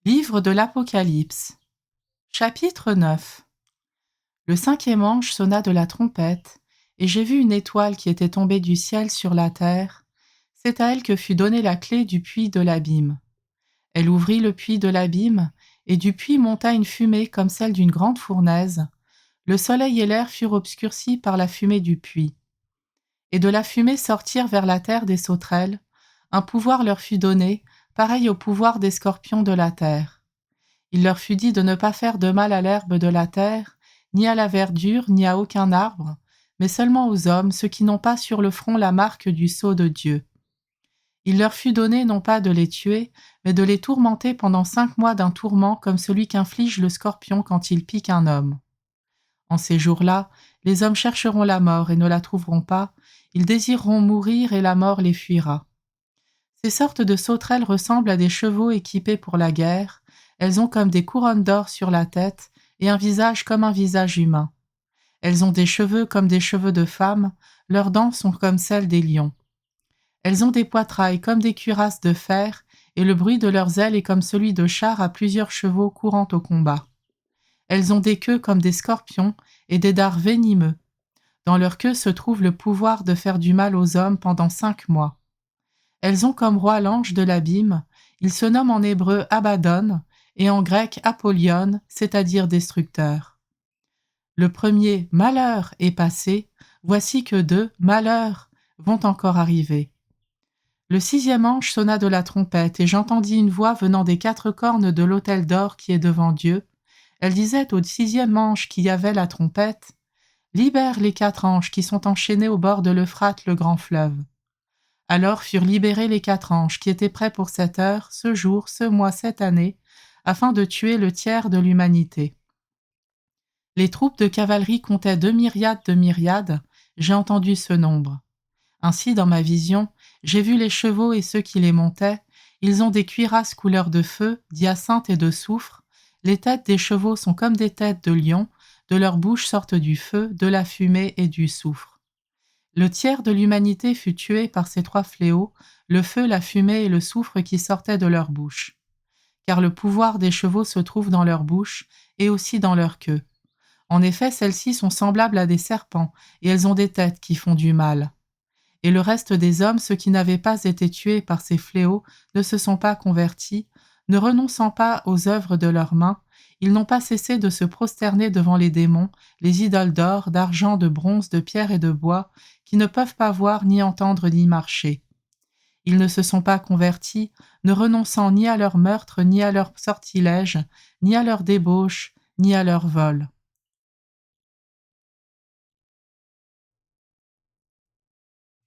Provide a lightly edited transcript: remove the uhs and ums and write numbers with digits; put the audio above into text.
Livre de l'Apocalypse. Chapitre 9. Le 5e ange sonna de la trompette, et j'ai vu une étoile qui était tombée du ciel sur la terre. C'est à elle que fut donnée la clé du puits de l'abîme. Elle ouvrit le puits de l'abîme, et du puits monta une fumée comme celle d'une grande fournaise. Le soleil et l'air furent obscurcis par la fumée du puits. Et de la fumée sortirent vers la terre des sauterelles. Un pouvoir leur fut donné, pareil au pouvoir des scorpions de la terre. Il leur fut dit de ne pas faire de mal à l'herbe de la terre, ni à la verdure, ni à aucun arbre, mais seulement aux hommes, ceux qui n'ont pas sur le front la marque du sceau de Dieu. Il leur fut donné non pas de les tuer, mais de les tourmenter pendant 5 mois d'un tourment comme celui qu'inflige le scorpion quand il pique un homme. En ces jours-là, les hommes chercheront la mort et ne la trouveront pas, ils désireront mourir et la mort les fuira. Ces sortes de sauterelles ressemblent à des chevaux équipés pour la guerre. Elles ont comme des couronnes d'or sur la tête et un visage comme un visage humain. Elles ont des cheveux comme des cheveux de femmes, leurs dents sont comme celles des lions. Elles ont des poitrails comme des cuirasses de fer, et le bruit de leurs ailes est comme celui de chars à plusieurs chevaux courant au combat. Elles ont des queues comme des scorpions et des dards venimeux. Dans leur queue se trouve le pouvoir de faire du mal aux hommes pendant 5 mois. Elles ont comme roi l'ange de l'abîme, il se nomme en hébreu Abaddon et en grec Apollyon, c'est-à-dire destructeur. Le premier malheur est passé, voici que 2 malheurs vont encore arriver. Le 6e ange sonna de la trompette et j'entendis une voix venant des 4 cornes de l'autel d'or qui est devant Dieu. Elle disait au 6e ange qui avait la trompette, « Libère les 4 anges qui sont enchaînés au bord de l'Euphrate, le grand fleuve. » Alors furent libérés les 4 anges qui étaient prêts pour cette heure, ce jour, ce mois, cette année, afin de tuer le tiers de l'humanité. Les troupes de cavalerie comptaient 2 myriades de myriades, j'ai entendu ce nombre. Ainsi, dans ma vision, j'ai vu les chevaux et ceux qui les montaient, ils ont des cuirasses couleur de feu, d'hyacinthe et de soufre, les têtes des chevaux sont comme des têtes de lions, de leur bouche sortent du feu, de la fumée et du soufre. Le tiers de l'humanité fut tué par ces 3 fléaux, le feu, la fumée et le soufre qui sortaient de leur bouche. Car le pouvoir des chevaux se trouve dans leur bouche et aussi dans leur queue. En effet, celles-ci sont semblables à des serpents et elles ont des têtes qui font du mal. Et le reste des hommes, ceux qui n'avaient pas été tués par ces fléaux, ne se sont pas convertis, ne renonçant pas aux œuvres de leurs mains, ils n'ont pas cessé de se prosterner devant les démons, les idoles d'or, d'argent, de bronze, de pierre et de bois, qui ne peuvent pas voir, ni entendre, ni marcher. Ils ne se sont pas convertis, ne renonçant ni à leur meurtre, ni à leur sortilège, ni à leur débauche, ni à leur vol.